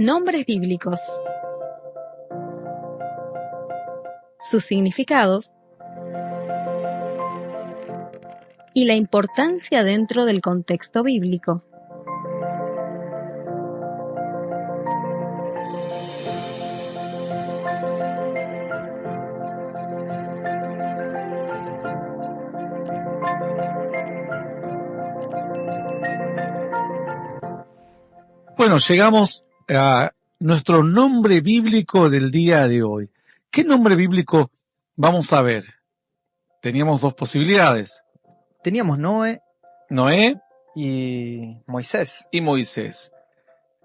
Nombres bíblicos. Sus significados y la importancia dentro del contexto bíblico. Bueno, llegamos a nuestro nombre bíblico del día de hoy. ¿Qué nombre bíblico vamos a ver? Teníamos dos posibilidades. Teníamos Noé Noé y Moisés. y Moisés.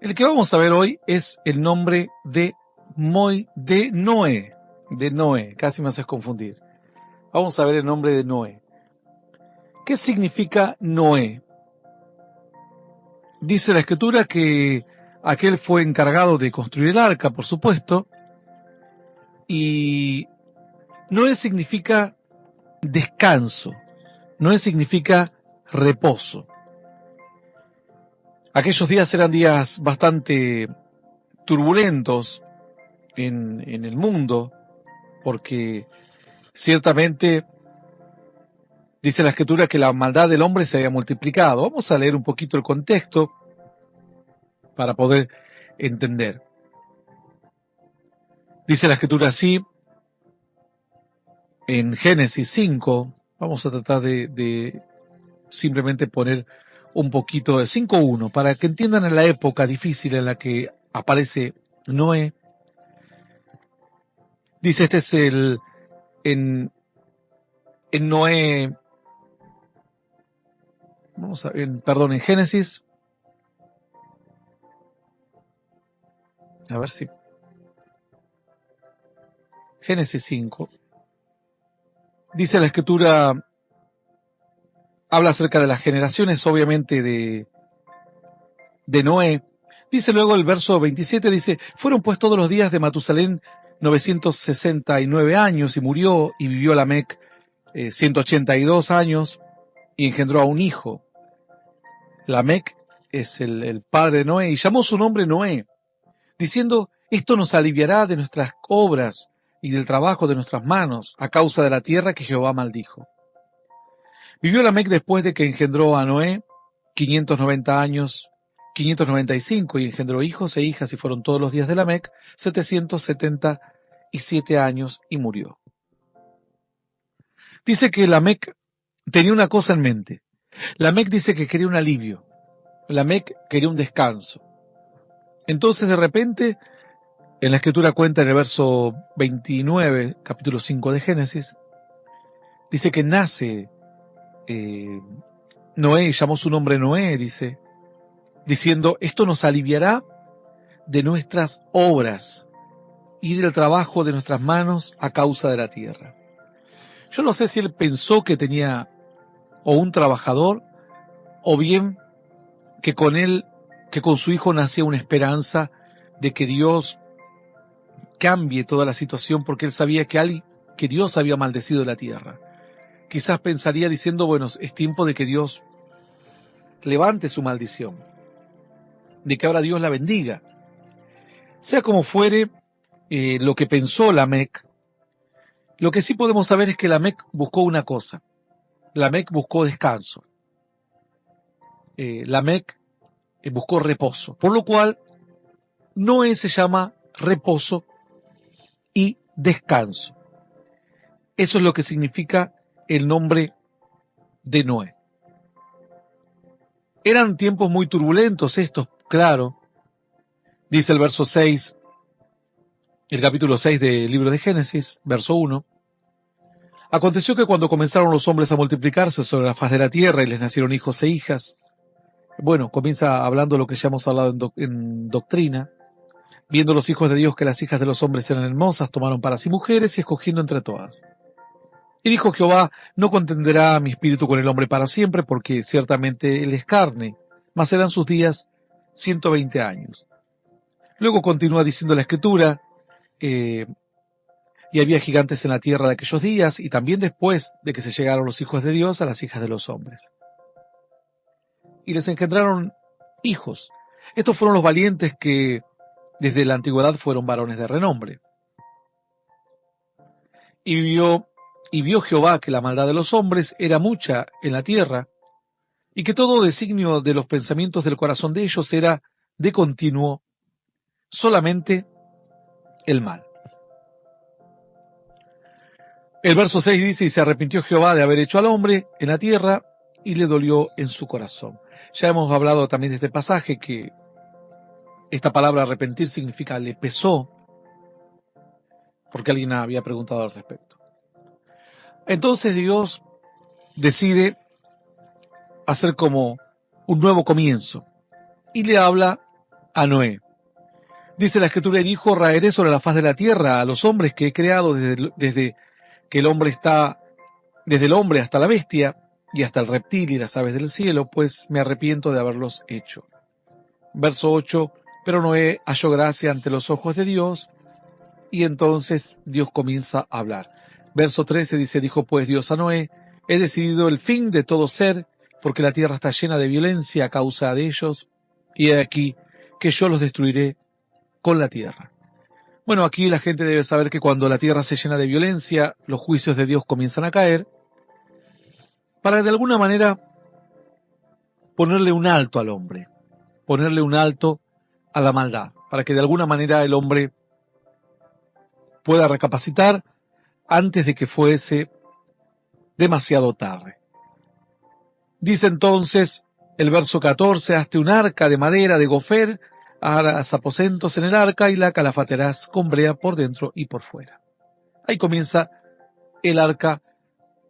El que vamos a ver hoy es el nombre de Noé. De Noé, casi me haces confundir. Vamos a ver el nombre de Noé. ¿Qué significa Noé? Dice la Escritura que aquel fue encargado de construir el arca, por supuesto, y Noé significa descanso, Noé significa reposo. Aquellos días eran días bastante turbulentos en el mundo, porque ciertamente dice la Escritura que la maldad del hombre se había multiplicado. Vamos a leer un poquito el contexto para poder entender. Dice la Escritura así, en Génesis 5, vamos a tratar de simplemente poner un poquito de 5.1, para que entiendan en la época difícil en la que aparece Noé. Dice, este es en Noé, en Génesis, a ver si, Génesis 5, dice la Escritura, habla acerca de las generaciones, obviamente, de Noé. Dice luego el verso 27, dice, fueron pues todos los días de Matusalén 969 años, y murió, y vivió Lamec 182 años, y engendró a un hijo. Lamec es el padre de Noé, y llamó su nombre Noé, diciendo, esto nos aliviará de nuestras obras y del trabajo de nuestras manos, a causa de la tierra que Jehová maldijo. Vivió Lamec después de que engendró a Noé 590 años, 595, y engendró hijos e hijas, y fueron todos los días de Lamec 777 años, y murió. Dice que Lamec tenía una cosa en mente. Lamec dice que quería un alivio. Lamec quería un descanso. Entonces, de repente, en la Escritura cuenta en el verso 29, capítulo 5 de Génesis, dice que nace Noé, llamó su nombre Noé, dice, diciendo, esto nos aliviará de nuestras obras y del trabajo de nuestras manos a causa de la tierra. Yo no sé si él pensó que tenía o un trabajador, o bien que con él, que con su hijo nacía una esperanza de que Dios cambie toda la situación, porque él sabía que Dios había maldecido la tierra. Quizás pensaría diciendo, bueno, es tiempo de que Dios levante su maldición, de que ahora Dios la bendiga. Sea como fuere, lo que pensó Lamec, lo que sí podemos saber es que Lamec buscó una cosa. Lamec buscó descanso. Lamec buscó reposo, por lo cual Noé se llama reposo y descanso. Eso es lo que significa el nombre de Noé. Eran tiempos muy turbulentos estos, claro. Dice el verso 6, el capítulo 6 del libro de Génesis, verso 1. Aconteció que cuando comenzaron los hombres a multiplicarse sobre la faz de la tierra y les nacieron hijos e hijas, bueno, comienza hablando lo que ya hemos hablado en doctrina. Viendo los hijos de Dios que las hijas de los hombres eran hermosas, tomaron para sí mujeres y escogiendo entre todas. Y dijo Jehová, no contenderá mi espíritu con el hombre para siempre, porque ciertamente él es carne, mas serán sus días 120 años. Luego continúa diciendo la Escritura, y había gigantes en la tierra de aquellos días, y también después de que se llegaron los hijos de Dios a las hijas de los hombres. Y les engendraron hijos. Estos fueron los valientes que desde la antigüedad fueron varones de renombre. Y vio Jehová que la maldad de los hombres era mucha en la tierra, y que todo designio de los pensamientos del corazón de ellos era de continuo solamente el mal. El verso 6 dice, y se arrepintió Jehová de haber hecho al hombre en la tierra, y le dolió en su corazón. Ya hemos hablado también de este pasaje, que esta palabra arrepentir significa le pesó, porque alguien había preguntado al respecto. Entonces Dios decide hacer como un nuevo comienzo, y le habla a Noé. Dice la Escritura, y dijo, raeré sobre la faz de la tierra a los hombres que he creado desde que el hombre está, desde el hombre hasta la bestia, y hasta el reptil y las aves del cielo, pues me arrepiento de haberlos hecho. Verso 8, pero Noé halló gracia ante los ojos de Dios, y entonces Dios comienza a hablar. Verso 13 dice, dijo pues Dios a Noé, he decidido el fin de todo ser, porque la tierra está llena de violencia a causa de ellos, y he aquí que yo los destruiré con la tierra. Bueno, aquí la gente debe saber que cuando la tierra se llena de violencia, los juicios de Dios comienzan a caer, para de alguna manera ponerle un alto al hombre, ponerle un alto a la maldad, para que de alguna manera el hombre pueda recapacitar antes de que fuese demasiado tarde. Dice entonces el verso 14, hazte un arca de madera de gofer, harás aposentos en el arca y la calafatearás con brea por dentro y por fuera. Ahí comienza el arca,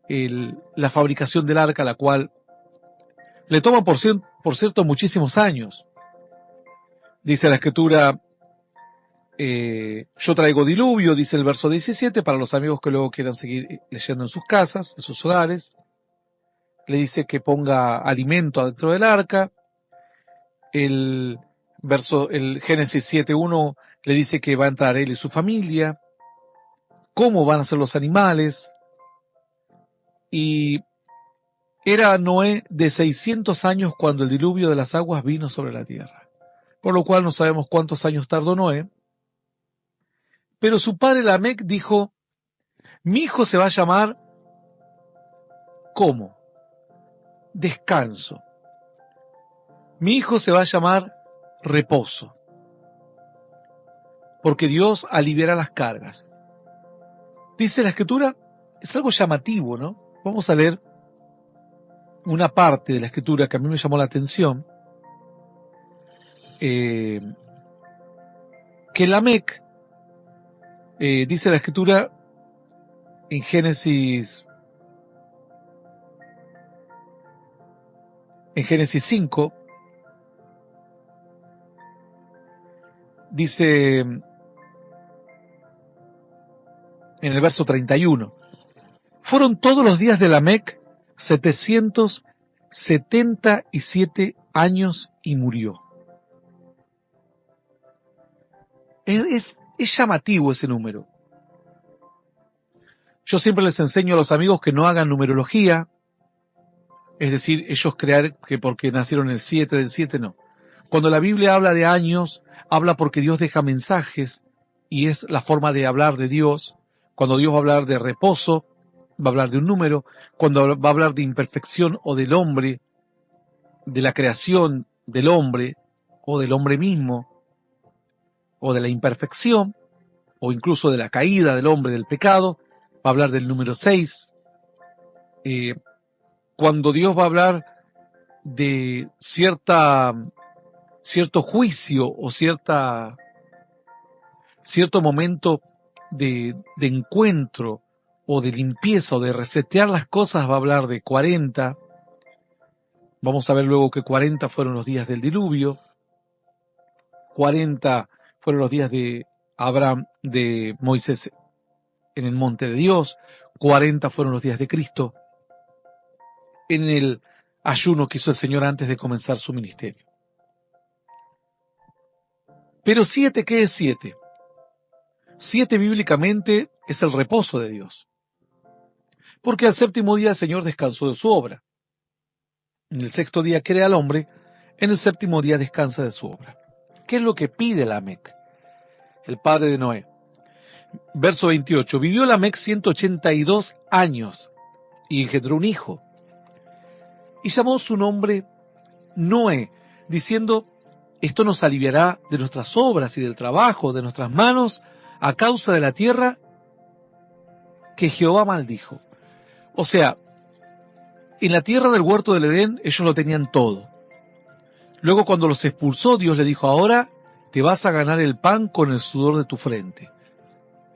la fabricación del arca, la cual le toma por cierto muchísimos años. Dice la Escritura, yo traigo diluvio, dice el verso 17, para los amigos que luego quieran seguir leyendo en sus casas, en sus hogares. Le dice que ponga alimento adentro del arca. El Génesis 7.1 le dice que va a entrar él y su familia, cómo van a ser los animales. Y era Noé de 600 años cuando el diluvio de las aguas vino sobre la tierra, por lo cual no sabemos cuántos años tardó Noé. Pero su padre Lamec dijo, mi hijo se va a llamar, ¿cómo? Descanso. Mi hijo se va a llamar reposo, porque Dios aliviará las cargas. Dice la Escritura, es algo llamativo, ¿no? Vamos a leer una parte de la Escritura que a mí me llamó la atención, que Lamec, dice la Escritura en Génesis 5, dice en el verso 31, fueron todos los días de Lamec 777 años y murió. Es llamativo ese número. Yo siempre les enseño a los amigos que no hagan numerología, es decir, ellos crear que porque nacieron el 7 del 7, no. Cuando la Biblia habla de años, habla porque Dios deja mensajes y es la forma de hablar de Dios. Cuando Dios va a hablar de reposo, va a hablar de un número. Cuando va a hablar de imperfección o del hombre, de la creación del hombre o del hombre mismo, o de la imperfección, o incluso de la caída del hombre, del pecado, va a hablar del número 6. Cuando Dios va a hablar de cierto juicio o cierto momento de encuentro o de limpieza o de resetear las cosas, va a hablar de 40. Vamos a ver luego que 40 fueron los días del diluvio, 40 fueron los días de Abraham, de Moisés en el monte de Dios, 40 fueron los días de Cristo en el ayuno que hizo el Señor antes de comenzar su ministerio. Pero 7, ¿qué es 7? 7 bíblicamente es el reposo de Dios. Porque al séptimo día el Señor descansó de su obra. En el sexto día crea al hombre, en el séptimo día descansa de su obra. ¿Qué es lo que pide Lamec? el padre de Noé. Verso 28. Vivió Lamec 182 años y engendró un hijo. Y llamó su nombre Noé, diciendo: esto nos aliviará de nuestras obras y del trabajo de nuestras manos a causa de la tierra que Jehová maldijo. O sea, en la tierra del huerto del Edén ellos lo tenían todo. Luego, cuando los expulsó, Dios le dijo: ahora te vas a ganar el pan con el sudor de tu frente.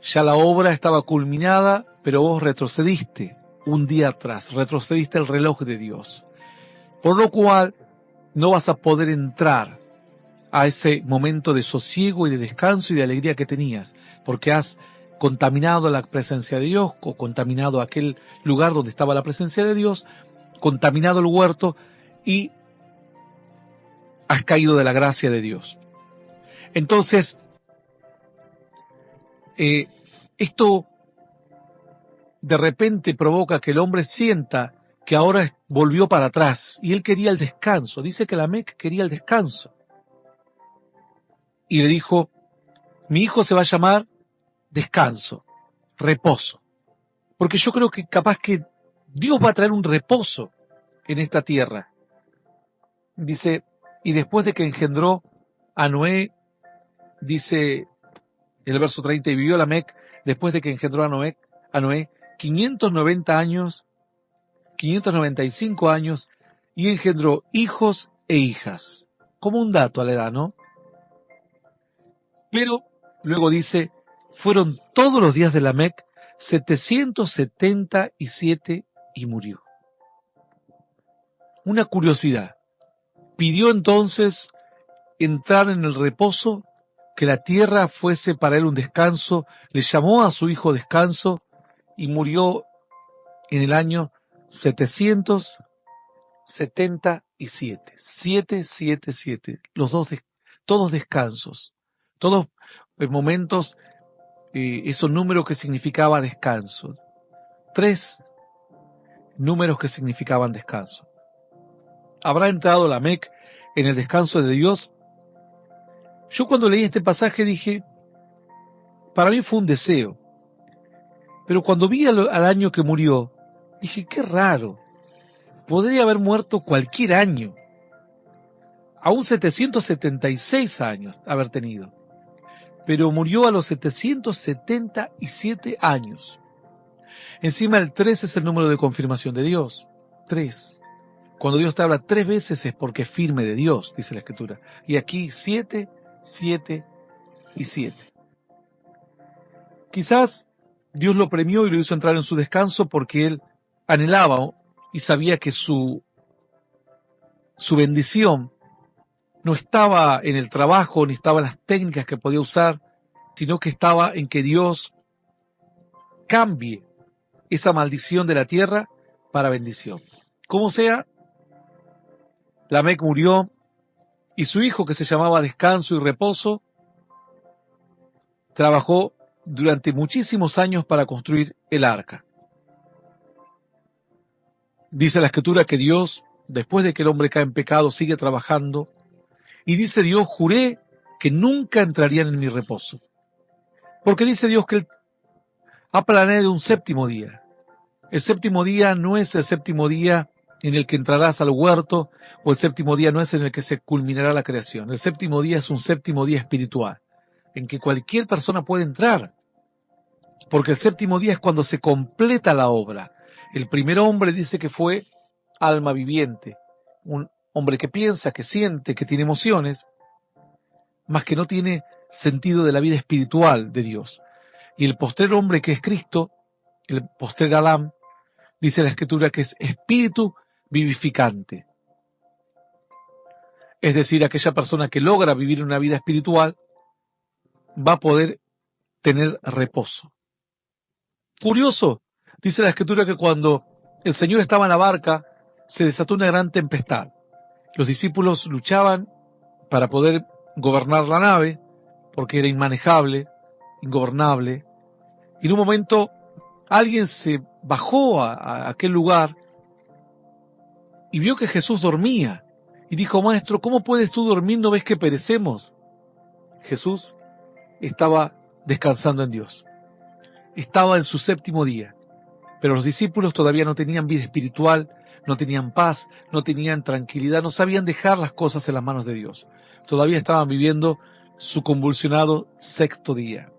Ya la obra estaba culminada, pero vos retrocediste un día atrás, retrocediste el reloj de Dios. Por lo cual no vas a poder entrar a ese momento de sosiego y de descanso y de alegría que tenías, porque has contaminado la presencia de Dios, o contaminado aquel lugar donde estaba la presencia de Dios, contaminado el huerto y has caído de la gracia de Dios. Entonces, esto de repente provoca que el hombre sienta que ahora volvió para atrás y él quería el descanso. Dice que Lamec quería el descanso. Y le dijo: mi hijo se va a llamar descanso, reposo. Porque yo creo que capaz que Dios va a traer un reposo en esta tierra. Dice, y después de que engendró a Noé, dice en el verso 30, y vivió Lamec, después de que engendró a Noé, 590 años, 595 años, y engendró hijos e hijas. Como un dato a la edad, ¿no? Pero luego dice, fueron todos los días de Lamec 777 y murió. Una curiosidad. Pidió entonces entrar en el reposo, que la tierra fuese para él un descanso, le llamó a su hijo descanso y murió en el año 777. 777. Todos descansos. Todos momentos, esos números que significaban descanso. 3 números que significaban descanso. ¿Habrá entrado Lamec en el descanso de Dios? Yo cuando leí este pasaje dije, para mí fue un deseo. Pero cuando vi al año que murió, dije, qué raro. Podría haber muerto cualquier año. Aún 776 años haber tenido. Pero murió a los 777 años. Encima el 3 es el número de confirmación de Dios. 3. Cuando Dios te habla 3 veces es porque es firme de Dios, dice la Escritura. Y aquí 7, 7 y 7. Quizás Dios lo premió y lo hizo entrar en su descanso porque él anhelaba y sabía que su bendición no estaba en el trabajo, ni estaba en las técnicas que podía usar, sino que estaba en que Dios cambie esa maldición de la tierra para bendición. Como sea, Lamec murió y su hijo, que se llamaba Descanso y Reposo, trabajó durante muchísimos años para construir el arca. Dice la Escritura que Dios, después de que el hombre cae en pecado, sigue trabajando. Y dice Dios, juré que nunca entrarían en mi reposo. Porque dice Dios que Él ha planeado un séptimo día. El séptimo día no es el séptimo día en el que entrarás al huerto, o el séptimo día no es en el que se culminará la creación. El séptimo día es un séptimo día espiritual, en que cualquier persona puede entrar. Porque el séptimo día es cuando se completa la obra. El primer hombre dice que fue alma viviente, un hombre que piensa, que siente, que tiene emociones, más que no tiene sentido de la vida espiritual de Dios. Y el postrer hombre, que es Cristo, el postrer Adán, dice la Escritura que es espíritu vivificante. Es decir, aquella persona que logra vivir una vida espiritual va a poder tener reposo. Curioso, dice la Escritura que cuando el Señor estaba en la barca, se desató una gran tempestad. Los discípulos luchaban para poder gobernar la nave, porque era inmanejable, ingobernable. Y en un momento alguien se bajó a aquel lugar y vio que Jesús dormía. Y dijo, Maestro, ¿cómo puedes tú dormir? ¿No ves que perecemos? Jesús estaba descansando en Dios. Estaba en su séptimo día. Pero los discípulos todavía no tenían vida espiritual, no tenían paz, no tenían tranquilidad, no sabían dejar las cosas en las manos de Dios. Todavía estaban viviendo su convulsionado sexto día.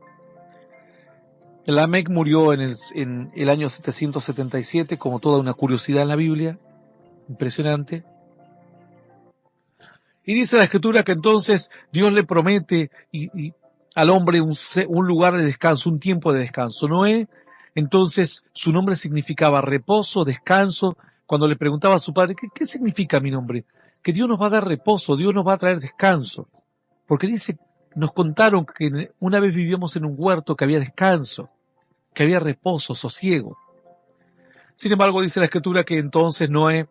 Lamec murió en el año 777, como toda una curiosidad en la Biblia. Impresionante. Y dice la Escritura que entonces Dios le promete al hombre un lugar de descanso, un tiempo de descanso. Noé, entonces, su nombre significaba reposo, descanso. Cuando le preguntaba a su padre, ¿qué significa mi nombre? Que Dios nos va a dar reposo, Dios nos va a traer descanso. Porque dice, nos contaron que una vez vivíamos en un huerto que había descanso, que había reposo, sosiego. Sin embargo, dice la Escritura que entonces Noé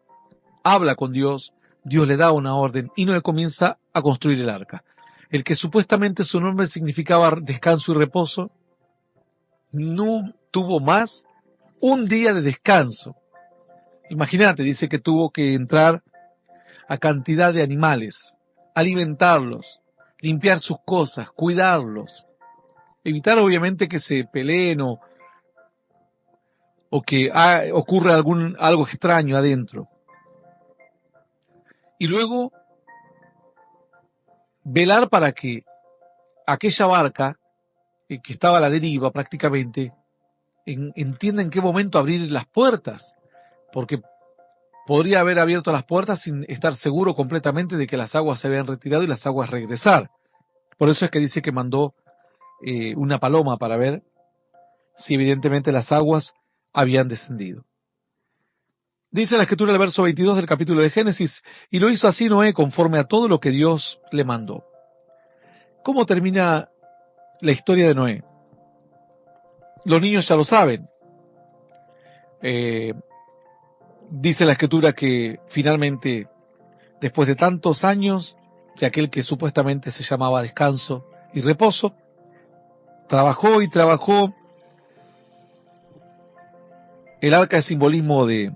habla con Dios, Dios le da una orden y Noé comienza a construir el arca. El que supuestamente su nombre significaba descanso y reposo, no tuvo más un día de descanso. Imagínate, dice que tuvo que entrar a cantidad de animales, alimentarlos, limpiar sus cosas, cuidarlos, evitar obviamente que se peleen o que ocurra algo extraño adentro. Y luego velar para que aquella barca que estaba a la deriva prácticamente entienda en qué momento abrir las puertas, porque podría haber abierto las puertas sin estar seguro completamente de que las aguas se habían retirado y las aguas regresar. Por eso es que dice que mandó una paloma para ver si evidentemente las aguas habían descendido. Dice la Escritura en el verso 22 del capítulo de Génesis, y lo hizo así Noé conforme a todo lo que Dios le mandó. ¿Cómo termina la historia de Noé? Los niños ya lo saben. Dice la Escritura que finalmente, después de tantos años de aquel que supuestamente se llamaba descanso y reposo, trabajó y trabajó. El arca es simbolismo de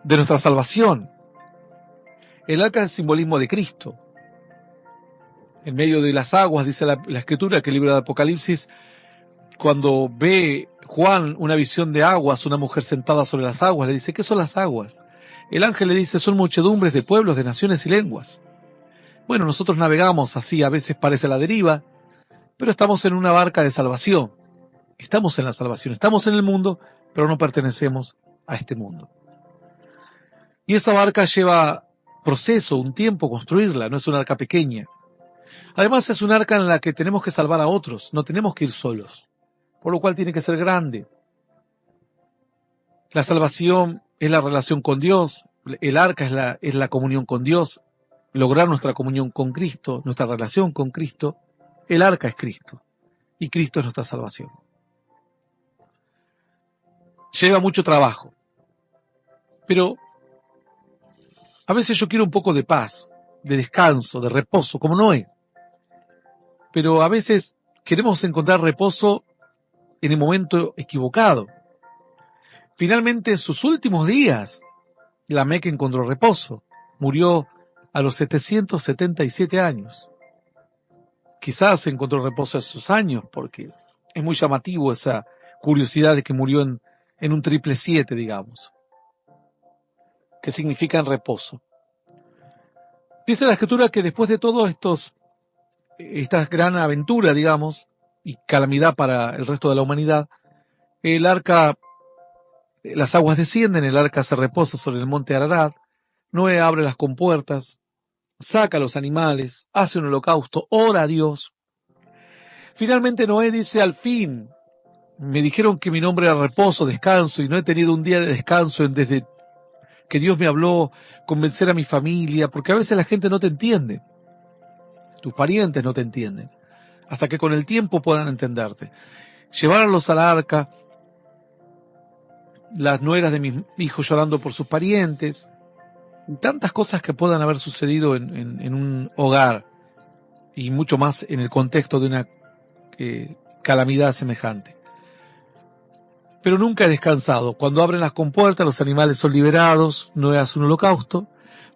nuestra salvación. El arca es simbolismo de Cristo. En medio de las aguas, dice la Escritura, que el libro de Apocalipsis, cuando ve Juan una visión de aguas, una mujer sentada sobre las aguas, le dice, ¿qué son las aguas? El ángel le dice, son muchedumbres de pueblos, de naciones y lenguas. Bueno, nosotros navegamos así, a veces parece la deriva, pero estamos en una barca de salvación. Estamos en la salvación, estamos en el mundo, pero no pertenecemos a este mundo. Y esa barca lleva proceso, un tiempo construirla, no es una arca pequeña. Además es un arca en la que tenemos que salvar a otros, no tenemos que ir solos, por lo cual tiene que ser grande. La salvación es la relación con Dios, el arca es la comunión con Dios, lograr nuestra comunión con Cristo, nuestra relación con Cristo. El arca es Cristo y Cristo es nuestra salvación. Lleva mucho trabajo, pero a veces yo quiero un poco de paz, de descanso, de reposo, como Noé. Pero a veces queremos encontrar reposo en el momento equivocado. Finalmente, en sus últimos días, Lamec encontró reposo. Murió a los 777 años. Quizás encontró reposo a esos años, porque es muy llamativo esa curiosidad de que murió en un 777, digamos, que significa en reposo. Dice la Escritura que después de todo esta gran aventura, digamos, y calamidad para el resto de la humanidad, el arca, las aguas descienden, el arca se reposa sobre el monte Ararat, Noé abre las compuertas, saca a los animales, hace un holocausto, ora a Dios. Finalmente Noé dice, al fin, me dijeron que mi nombre era reposo, descanso, y no he tenido un día de descanso desde que Dios me habló, convencer a mi familia, porque a veces la gente no te entiende. Tus parientes no te entienden, hasta que con el tiempo puedan entenderte. Llevarlos a la arca, las nueras de mis hijos llorando por sus parientes, tantas cosas que puedan haber sucedido en un hogar, y mucho más en el contexto de una calamidad semejante. Pero nunca he descansado. Cuando abren las compuertas, los animales son liberados, Noé hace un holocausto.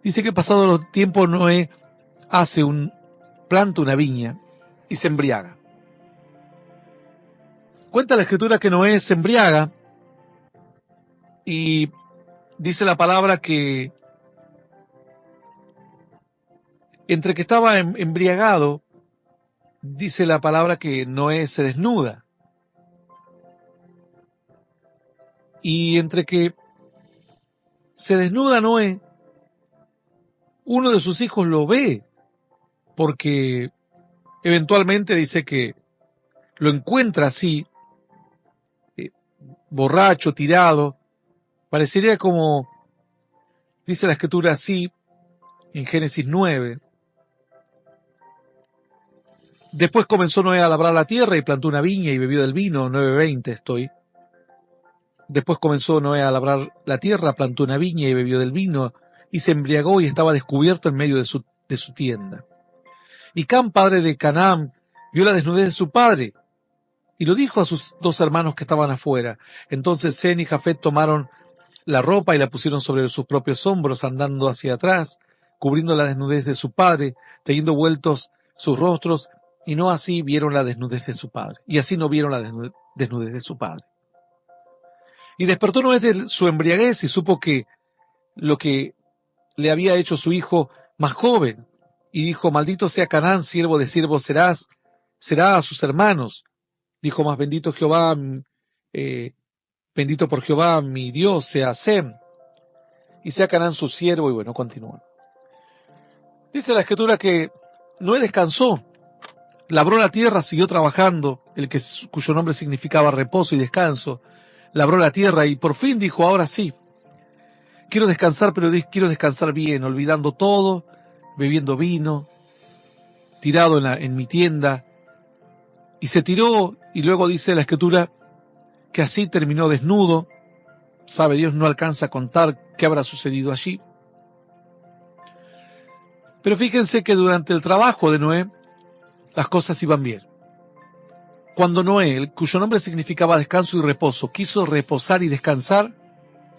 Dice que pasado los tiempos Noé planta una viña, y se embriaga. Cuenta la Escritura que Noé se embriaga y dice la palabra que entre que estaba embriagado, dice la palabra que Noé se desnuda. Y entre que se desnuda Noé, uno de sus hijos lo ve, porque eventualmente dice que lo encuentra así, borracho, tirado. Parecería como, dice la Escritura así, en Génesis 9. Después comenzó Noé a labrar la tierra y plantó una viña y bebió del vino, 9:20 estoy. Después comenzó Noé a labrar la tierra, plantó una viña y bebió del vino, y se embriagó y estaba descubierto en medio de su tienda. Y Cam, padre de Canaán, vio la desnudez de su padre, y lo dijo a sus dos hermanos que estaban afuera. Entonces Sem y Jafet tomaron la ropa y la pusieron sobre sus propios hombros, andando hacia atrás, cubriendo la desnudez de su padre, teniendo vueltos sus rostros, y no así vieron la desnudez de su padre. Y así no vieron la desnudez de su padre. Y despertó Noé de su embriaguez y supo que lo que le había hecho su hijo más joven. Y dijo, maldito sea Canaán, siervo de siervos será a sus hermanos. Dijo más, bendito Jehová, bendito por Jehová, mi Dios, sea Sem. Y sea Canaán su siervo, y bueno, continúa. Dice la Escritura que Noé descansó, labró la tierra, siguió trabajando, cuyo nombre significaba reposo y descanso, labró la tierra y por fin dijo, ahora sí, quiero descansar, pero quiero descansar bien, olvidando todo, bebiendo vino, tirado en mi tienda, y se tiró, y luego dice la Escritura que así terminó desnudo. Sabe Dios, no alcanza a contar qué habrá sucedido allí. Pero fíjense que durante el trabajo de Noé, las cosas iban bien. Cuando Noé, cuyo nombre significaba descanso y reposo, quiso reposar y descansar,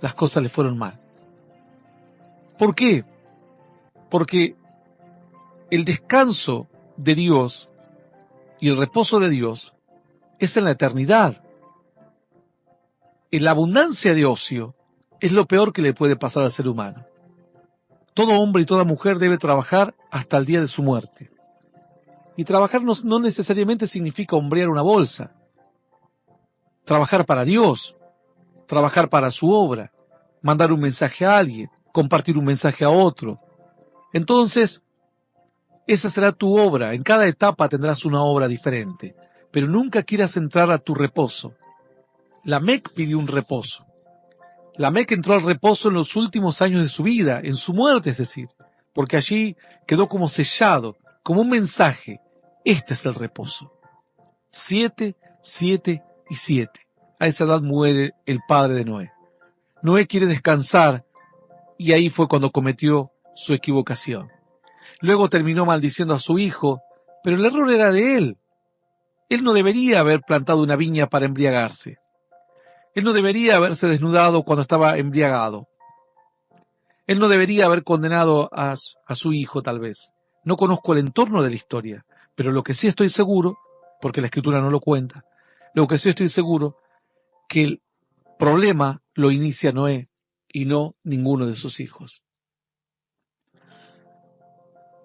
las cosas le fueron mal. ¿Por qué? Porque el descanso de Dios y el reposo de Dios es en la eternidad. En la abundancia de ocio es lo peor que le puede pasar al ser humano. Todo hombre y toda mujer debe trabajar hasta el día de su muerte. Y trabajar no necesariamente significa hombrear una bolsa. Trabajar para Dios, trabajar para su obra, mandar un mensaje a alguien, compartir un mensaje a otro. Entonces, esa será tu obra. En cada etapa tendrás una obra diferente. Pero nunca quieras entrar a tu reposo. Lamec pidió un reposo. Lamec entró al reposo en los últimos años de su vida, en su muerte, es decir, porque allí quedó como sellado, como un mensaje. Este es el reposo. 7, 7 y 7. A esa edad muere el padre de Noé. Noé quiere descansar y ahí fue cuando cometió su equivocación. Luego terminó maldiciendo a su hijo, pero el error era de él. Él no debería haber plantado una viña para embriagarse. Él no debería haberse desnudado cuando estaba embriagado. Él no debería haber condenado a su hijo, tal vez. No conozco el entorno de la historia, pero lo que sí estoy seguro, porque la Escritura no lo cuenta, lo que sí estoy seguro, que el problema lo inicia Noé y no ninguno de sus hijos.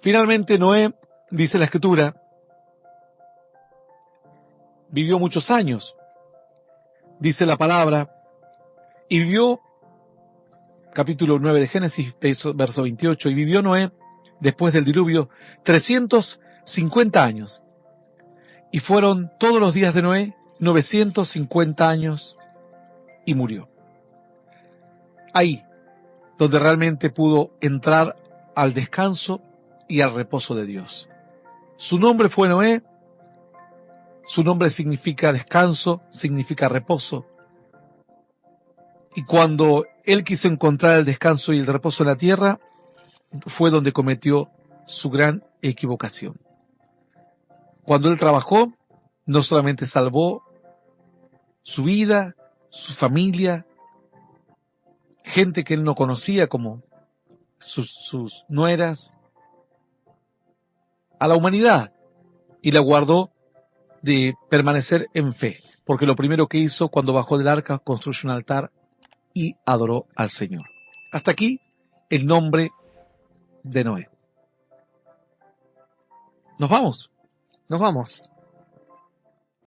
Finalmente Noé, dice la Escritura, vivió muchos años, dice la palabra, y vivió, capítulo 9 de Génesis, verso 28, y vivió Noé, después del diluvio, 350 años. Y fueron todos los días de Noé 950 años y murió. Ahí, donde realmente pudo entrar al descanso y al reposo de Dios. Su nombre fue Noé, su nombre significa descanso, significa reposo. Y cuando él quiso encontrar el descanso y el reposo en la tierra, fue donde cometió su gran equivocación. Cuando él trabajó, no solamente salvó su vida, su familia, gente que él no conocía como sus nueras, a la humanidad, y la guardó de permanecer en fe, porque lo primero que hizo cuando bajó del arca, construyó un altar y adoró al Señor. Hasta aquí el nombre de Noé. Nos vamos. Nos vamos.